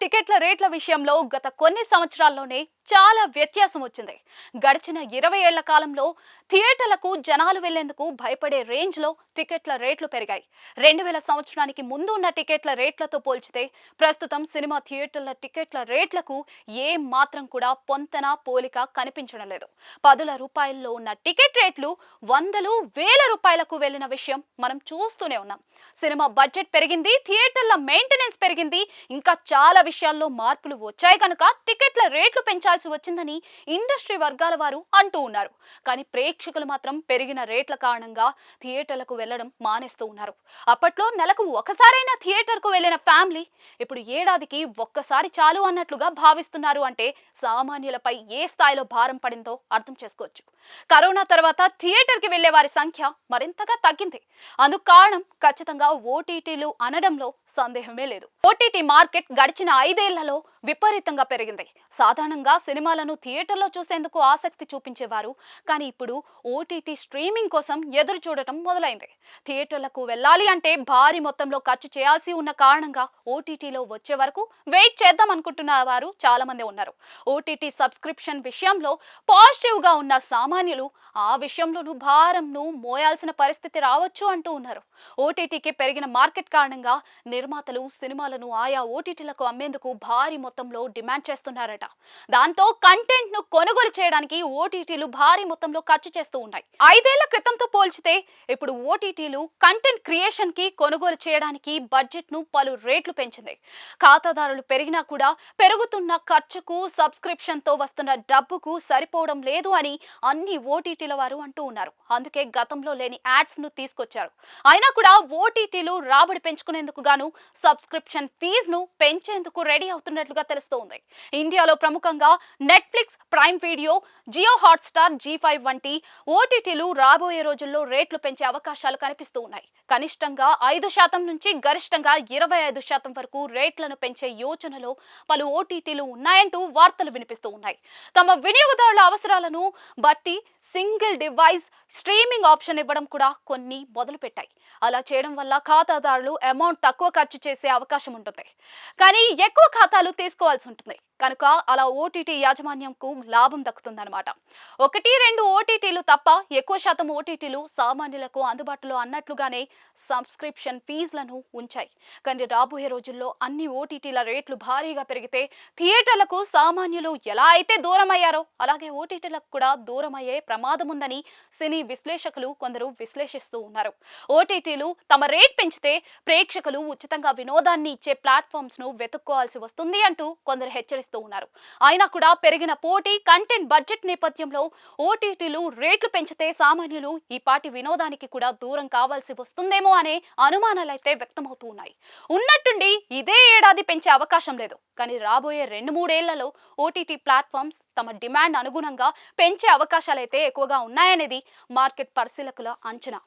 టికెట్ల రేట్ల విషయంలో గత కొన్ని సంవత్సరాల్లోనే చాలా వ్యత్యాసం వచ్చింది. గడిచిన 20 ఏళ్ల కాలంలో థియేటర్లకు జనాలు వెళ్లేందుకు భయపడే రేంజ్ లో టికెట్ల రేట్లు పెరిగాయి. 2000 సంవత్సరానికి ముందు ఉన్న టికెట్ల రేట్లతో పోల్చితే ప్రస్తుతం సినిమా థియేటర్ల టికెట్ల రేట్లకు ఏ మాత్రం కూడా పొంతన పోలిక కనిపించడం లేదు. పదుల రూపాయల్లో ఉన్న టికెట్ రేట్లు వందలు వేల రూపాయలకు వెళ్లిన విషయం మనం చూస్తూనే ఉన్నాం. సినిమా బడ్జెట్ పెరిగింది, థియేటర్ల మెయింటెనెన్స్ పెరిగింది, ఇంకా చాలా విషయాల్లో మార్పులు వచ్చాయి కనుక టికెట్ల రేట్లు పెంచాల్సి వచ్చిందని ఇండస్ట్రీ వర్గాల వారు అంటూ ఉన్నారు. కానీ ప్రేక్షకులు మాత్రం పెరిగిన రేట్ల కారణంగా థియేటర్లకు వెళ్లడం మానేస్తూ ఉన్నారు. అప్పట్లో నెలకు ఒకసారైనా థియేటర్కు వెళ్లిన ఫ్యామిలీ ఇప్పుడు ఏడాదికి ఒక్కసారి చాలు అన్నట్లుగా భావిస్తున్నారు. అంటే సామాన్యులపై ఏ స్థాయిలో భారం పడిందో అర్థం చేసుకోవచ్చు. కరోనా తర్వాత థియేటర్కి వెళ్లే వారి సంఖ్య మరింతగా తగ్గింది. అందుకు కారణం ఖచ్చితంగా ఓటీటీలు అనడంలో సందేహమే లేదు. ఓటీటీ మార్కెట్ గడిచిన 5 ఏళ్లలో విపరీతంగా పెరిగింది. సాధారణంగా సినిమాలను థియేటర్లో చూసేందుకు ఆసక్తి చూపించేవారు, కానీ ఇప్పుడు ఓటీటీ స్ట్రీమింగ్ కోసం ఎదురు చూడటం మొదలైంది. థియేటర్లకు వెళ్ళాలి అంటే భారీ మొత్తంలో ఖర్చు చేయాల్సి ఉన్న కారణంగా ఓటీటీలో వచ్చే వరకు వెయిట్ చేద్దాం అనుకుంటున్న వారు చాలా మంది ఉన్నారు. ఓటీటీ సబ్స్క్రిప్షన్ విషయంలో పాజిటివ్ గా ఉన్న సామాన్యులు ఆ విషయంలోనూ భారంను మోయాల్సిన పరిస్థితి రావచ్చు అంటూ ఉన్నారు. ఓటీటీకి పెరిగిన మార్కెట్ కారణంగా నిర్మాతలు సినిమాలను ఆయా ఓటీటీలకు అమ్మేందుకు భారీ మొత్తంలో డిమాండ్ చేస్తున్నారట. దాంతో కంటెంట్ ను కొనుగోలు చేయడానికి ఓటీటీలు భారీ మొత్తంలో ఖర్చు చేస్తూ ఉన్నాయి. 5 ఏళ్ల క్రితంతో పోల్చితే ఇప్పుడు ఓటీటీలు కంటెంట్ క్రియేషన్ కి కొనుగోలు చేయడానికి బడ్జెట్ ను పలు రేట్లు పెంచింది. ఖాతాదారులు పెరిగినా కూడా పెరుగుతున్న ఖర్చుకు సబ్స్క్రిప్షన్ తో వస్తున్న డబ్బుకు సరిపోవడం లేదు అని అన్ని ఓటీటీల వారు అంటూ ఉన్నారు. అందుకే గతంలో లేని యాడ్స్ ను తీసుకొచ్చారు. అయినా కూడా ఓటీటీలు రాబడి పెంచుకునేందుకు గాను సబ్స్క్రిప్షన్ ఫీజ్ ను పెంచేందుకు రెడీ అవుతున్నట్లుగా తెలుస్తోంది. ఇండియాలో ప్రముఖంగా Netflix, prime video, Jio Hotstar, G5 వంటి ఓటీటీలు రాబోయే రోజుల్లో రేట్లు పెంచే అవకాశాలు కనిపిస్తూ ఉన్నాయి. కనిష్టంగా 5% నుంచి గరిష్టంగా 25% వరకు రేట్లను పెంచే యోచనలో పలు ఓటీటీలు ఉన్నాయంటూ వార్తలు వినిపిస్తూ ఉన్నాయి. తమ వినియోగదారుల అవసరాలను బట్టి సింగిల్ డివైస్ స్ట్రీమింగ్ ఆప్షన్ ఇవ్వడం కూడా కొన్ని మొదలు పెట్టాయి. అలా చేయడం వల్ల ఖాతాదారులు అమౌంట్ తక్కువ ఖర్చు చేసే అవకాశం ఉంటుంది, కానీ ఎక్కువ ఖాతాలు తీసుకోవాల్సి ఉంటుంది. కనుక అలా ఓటీటీ యాజమాన్యంకు లాభం దక్కుతుందన్నమాట. 1-2 ఓటీటీలు తప్ప ఎక్కువ శాతం ఓటీటీలు సామాన్యులకు అందుబాటులో అన్నట్లుగానే సబ్స్క్రిప్షన్ ఫీజులను ఉంచాయి. కానీ రాబోయే రోజుల్లో అన్ని ఓటీటీల రేట్లు భారీగా పెరిగితే థియేటర్లకు సామాన్యులు ఎలా అయితే దూరం అయ్యారో అలాగే ఓటీటీలకు కూడా దూరం అయ్యే ప్రమాదం ఉందని సినీ విశ్లేషకులు కొందరు విశ్లేషిస్తూ ఉన్నారు. ఓటీటీలు తమ రేట్ పెంచితే ప్రేక్షకులు ఉచితంగా వినోదాన్ని ఇచ్చే ప్లాట్ఫామ్స్ ను వెతుక్కోవాల్సి వస్తుంది అంటూ కొందరు హెచ్చరిస్తున్నారు. అయినా కూడా పెరిగిన పోటీ, కంటెంట్ బడ్జెట్ నేపథ్యంలో ఓటీటీలు రేట్లు పెంచితే సామాన్యులు ఈ పాటి వినోదానికి కూడా దూరం కావాల్సి వస్తుందేమో అనే అనుమానాలైతే వ్యక్తమవుతూ ఉన్నాయి. ఉన్నట్టుండి ఇదే ఏడాది పెంచే అవకాశం లేదు, కానీ రాబోయే 2-3 ఏళ్లలో ఓటీటీ ప్లాట్ఫామ్స్ తమ డిమాండ్ అనుగుణంగా పెంచే అవకాశాలైతే ఎక్కువగా ఉన్నాయనేది మార్కెట్ పరిశీలకుల అంచనా.